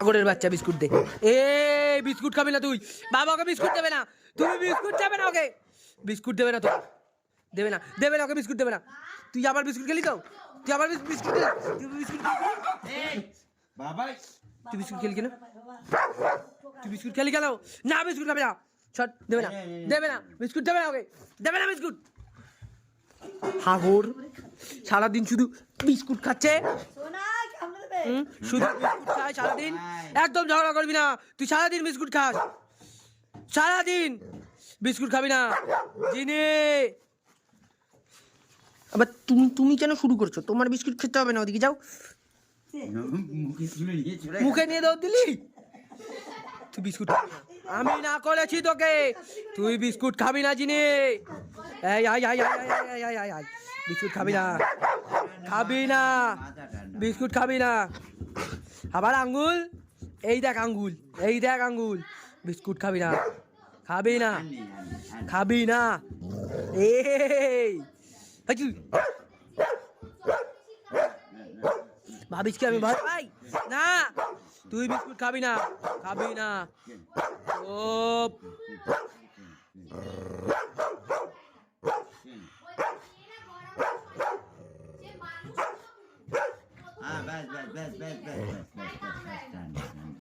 পাগলের বাচ্চা বিস্কুট দে। এ বিস্কুট খাবি না তুই, বাবাকে বিস্কুট দেবে না, তুমি বিস্কুট দেবে না ওকে, বিস্কুট দেবে না তো, দেবে না, দেবে না ওকে, বিস্কুট দেবে না। তুই আবার বিস্কুট খেলি তো, তুই আবার বিস্কুট খেলি, তুই বিস্কুট বাবা তুই বিস্কুট খেলি কেন, তুই বিস্কুট খেলি কেন? না বিস্কুট খাবে না, ছট, দেবে না, দেবে না বিস্কুট, দেবে না ওকে, দেবে না বিস্কুট। হাগর সারাদিন শুধু বিস্কুট খাচ্ছে, শুধু বিস্কুট খায় সারাদিন। একদম ঝগড়া করবি না, তুই সারাদিন বিস্কুট খাস, সারাদিন বিস্কুট খাবি না জিনি। আবার তুমি তুমি কেন শুরু করছো? তোমার বিস্কুট খেতে হবে না, ওদিকে যাও, মুখে নিয়ে দাও দিলি। তুই বিস্কুট খাবি না, আমি না করেছি তোকে, তুই বিস্কুট খাবি না জিনি। এই I I I I I I I, biscuit খাবি না, খাবি না বিস্কুট খাবি না। আবার আঙ্গুল, এই দেখ আঙ্গুল, এই দেখ আঙ্গুল, বিস্কুট খাবি না, খাবি না, খাবি না। এই ভাবিস কি আমি ভয় পাই? না, তুই বিস্কুট খাবি না, খাবি না। ও